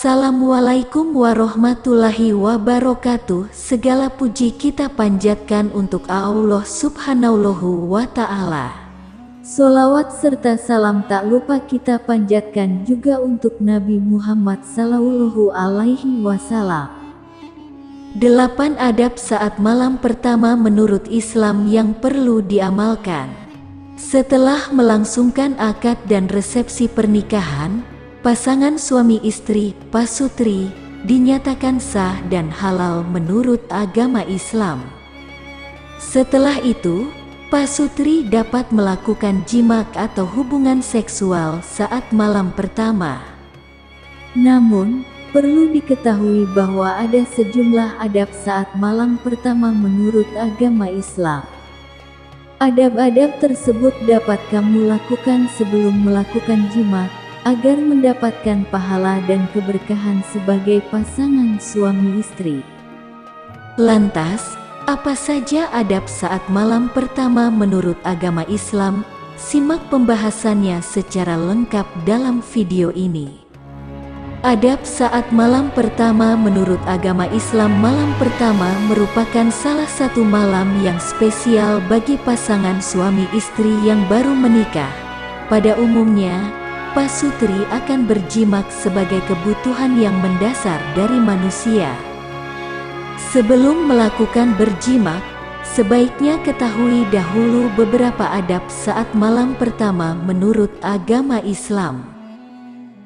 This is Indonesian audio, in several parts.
Assalamualaikum warahmatullahi wabarakatuh. Segala puji kita panjatkan untuk Allah subhanahu wa ta'ala. Solawat serta salam tak lupa kita panjatkan juga untuk Nabi Muhammad sallallahu alaihi wasallam. 8 adab saat malam pertama menurut Islam yang perlu diamalkan. Setelah melangsungkan akad dan resepsi pernikahan, pasangan suami istri, pasutri, dinyatakan sah dan halal menurut agama Islam. Setelah itu, pasutri dapat melakukan jimak atau hubungan seksual saat malam pertama. Namun, perlu diketahui bahwa ada sejumlah adab saat malam pertama menurut agama Islam. Adab-adab tersebut dapat kamu lakukan sebelum melakukan jimak, agar mendapatkan pahala dan keberkahan sebagai pasangan suami istri. Lantas, apa saja adab saat malam pertama menurut agama Islam? Simak pembahasannya secara lengkap dalam video ini. Adab saat malam pertama menurut agama Islam. Malam pertama merupakan salah satu malam yang spesial bagi pasangan suami istri yang baru menikah. Pada umumnya, pasutri akan berjimak sebagai kebutuhan yang mendasar dari manusia. Sebelum melakukan berjimak, sebaiknya ketahui dahulu beberapa adab saat malam pertama menurut agama Islam.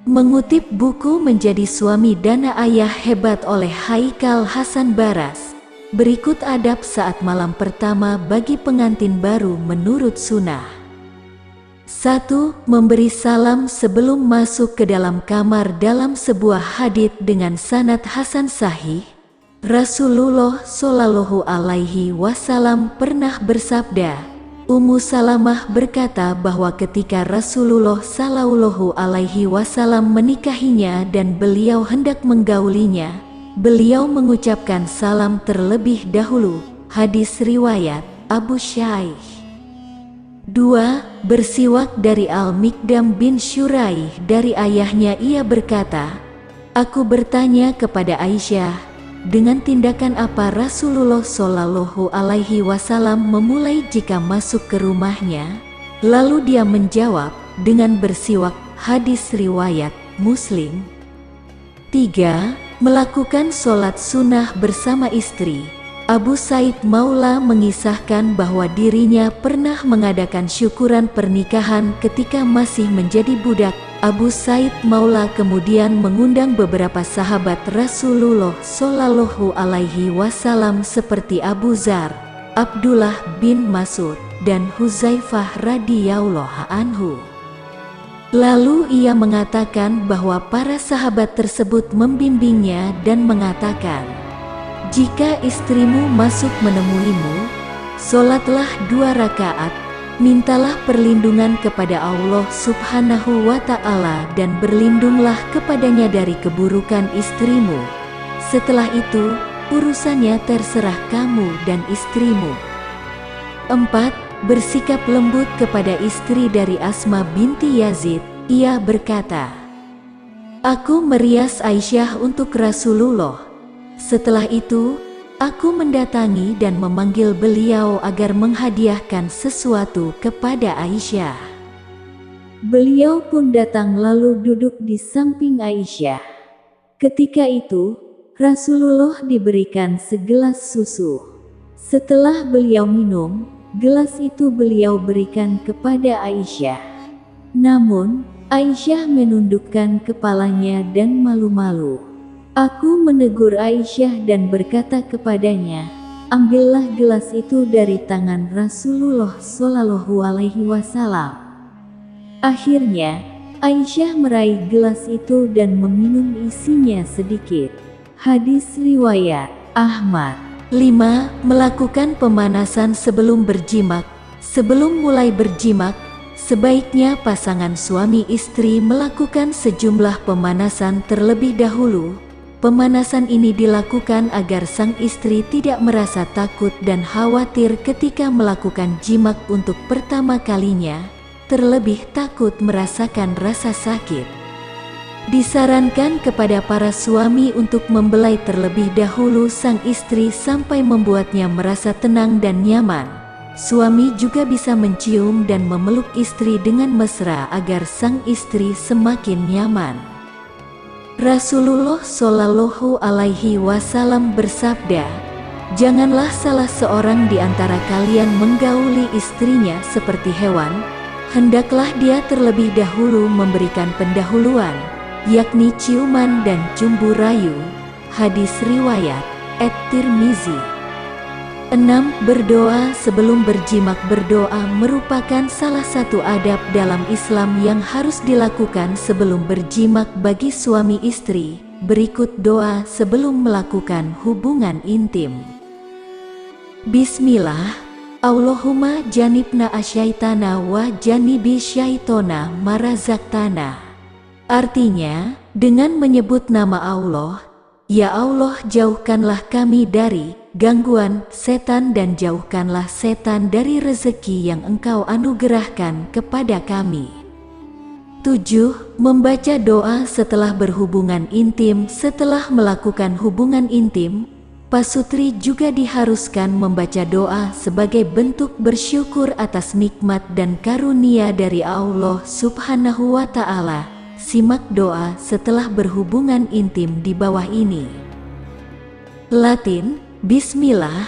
Mengutip buku Menjadi Suami Dana Ayah Hebat oleh Haikal Hasan Baras, berikut adab saat malam pertama bagi pengantin baru menurut sunnah. 1. Memberi salam sebelum masuk ke dalam kamar. Dalam sebuah hadits dengan sanad hasan sahih, Rasulullah Shallallahu alaihi wasallam pernah bersabda. Ummu Salamah berkata bahwa ketika Rasulullah Shallallahu alaihi wasallam menikahinya dan beliau hendak menggaulinya, beliau mengucapkan salam terlebih dahulu. Hadis riwayat Abu Syaikh. 2. Bersiwak. Dari Al-Mikdam bin Syuraih dari ayahnya, ia berkata, aku bertanya kepada Aisyah, dengan tindakan apa Rasulullah Shallallahu alaihi wasallam memulai jika masuk ke rumahnya? Lalu dia menjawab, dengan bersiwak. Hadis riwayat Muslim. 3. Melakukan sholat sunnah bersama istri. Abu Said Maula mengisahkan bahwa dirinya pernah mengadakan syukuran pernikahan ketika masih menjadi budak. Abu Said Maula kemudian mengundang beberapa sahabat Rasulullah Shallallahu alaihi wasallam seperti Abu Dzar, Abdullah bin Mas'ud, dan Huzaifah radhiyallahu anhu. Lalu ia mengatakan bahwa para sahabat tersebut membimbingnya dan mengatakan, jika istrimu masuk menemuimu, sholatlah 2 rakaat, mintalah perlindungan kepada Allah subhanahu wa ta'ala dan berlindunglah kepadanya dari keburukan istrimu. Setelah itu, urusannya terserah kamu dan istrimu. 4. Bersikap lembut kepada istri. Dari Asma binti Yazid, ia berkata, aku merias Aisyah untuk Rasulullah. Setelah itu, aku mendatangi dan memanggil beliau agar menghadiahkan sesuatu kepada Aisyah. Beliau pun datang lalu duduk di samping Aisyah. Ketika itu, Rasulullah diberikan segelas susu. Setelah beliau minum, gelas itu beliau berikan kepada Aisyah. Namun, Aisyah menundukkan kepalanya dan malu-malu. Aku menegur Aisyah dan berkata kepadanya, ambillah gelas itu dari tangan Rasulullah Shallallahu alaihi wasallam. Akhirnya, Aisyah meraih gelas itu dan meminum isinya sedikit. Hadis riwayat Ahmad. 5. Melakukan pemanasan sebelum berjimak. Sebelum mulai berjimak, sebaiknya pasangan suami istri melakukan sejumlah pemanasan terlebih dahulu. Pemanasan ini dilakukan agar sang istri tidak merasa takut dan khawatir ketika melakukan jimak untuk pertama kalinya, terlebih takut merasakan rasa sakit. Disarankan kepada para suami untuk membelai terlebih dahulu sang istri sampai membuatnya merasa tenang dan nyaman. Suami juga bisa mencium dan memeluk istri dengan mesra agar sang istri semakin nyaman. Rasulullah Shallallahu Alaihi Wasallam bersabda, "Janganlah salah seorang di antara kalian menggauli istrinya seperti hewan, hendaklah dia terlebih dahulu memberikan pendahuluan, yakni ciuman dan cumbu rayu." Hadis riwayat At-Tirmizi. 6. Berdoa sebelum berjimak. Berdoa merupakan salah satu adab dalam Islam yang harus dilakukan sebelum berjimak bagi suami istri. Berikut doa sebelum melakukan hubungan intim. Bismillah. Allahumma janibna asyaitana wa janibi syaitona marazaktana. Artinya, dengan menyebut nama Allah, ya Allah, jauhkanlah kami dari gangguan setan dan jauhkanlah setan dari rezeki yang Engkau anugerahkan kepada kami. 7. Membaca doa setelah berhubungan intim. Setelah melakukan hubungan intim, pasutri juga diharuskan membaca doa sebagai bentuk bersyukur atas nikmat dan karunia dari Allah Subhanahu wa Ta'ala. Simak doa setelah berhubungan intim di bawah ini. Latin. Bismillah.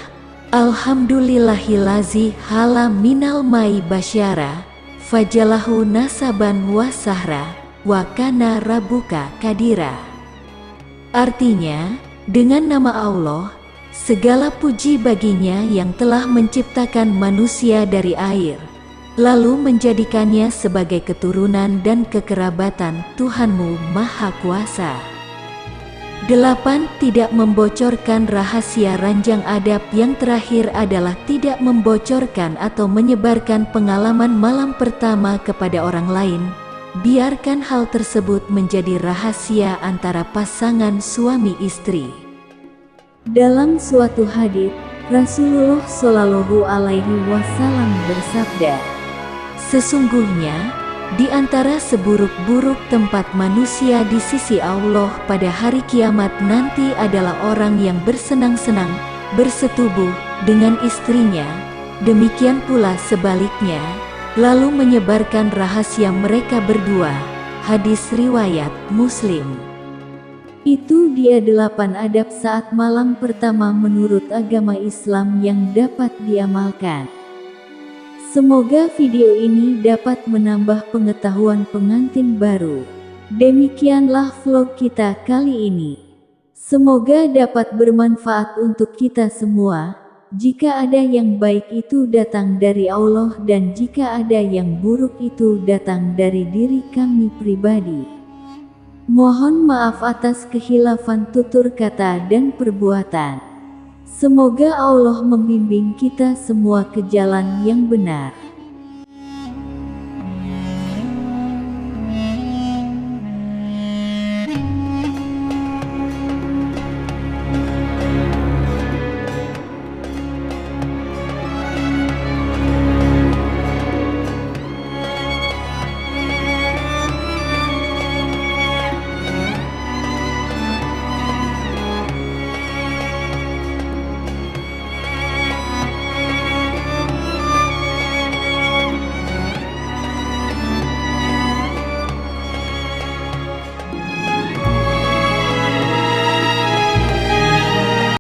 Alhamdulillahillazi hala minal mai basyara fajalahu nasaban wa sahra wa kana rabbuka kadira. Artinya, dengan nama Allah, segala puji baginya yang telah menciptakan manusia dari air, lalu menjadikannya sebagai keturunan dan kekerabatan. Tuhanmu Maha Kuasa. 8. Tidak membocorkan rahasia ranjang adab. Yang terakhir adalah tidak membocorkan atau menyebarkan pengalaman malam pertama kepada orang lain. Biarkan hal tersebut menjadi rahasia antara pasangan suami istri. Dalam suatu hadits, Rasulullah Shallallahu Alaihi Wasallam bersabda, "Sesungguhnya di antara seburuk-buruk tempat manusia di sisi Allah pada hari kiamat nanti adalah orang yang bersenang-senang bersetubuh dengan istrinya, demikian pula sebaliknya, lalu menyebarkan rahasia mereka berdua." Hadis riwayat Muslim. Itu dia 8 adab saat malam pertama menurut agama Islam yang dapat diamalkan. Semoga video ini dapat menambah pengetahuan pengantin baru. Demikianlah vlog kita kali ini. Semoga dapat bermanfaat untuk kita semua. Jika ada yang baik itu datang dari Allah dan jika ada yang buruk itu datang dari diri kami pribadi. Mohon maaf atas kehilafan tutur kata dan perbuatan. Semoga Allah membimbing kita semua ke jalan yang benar.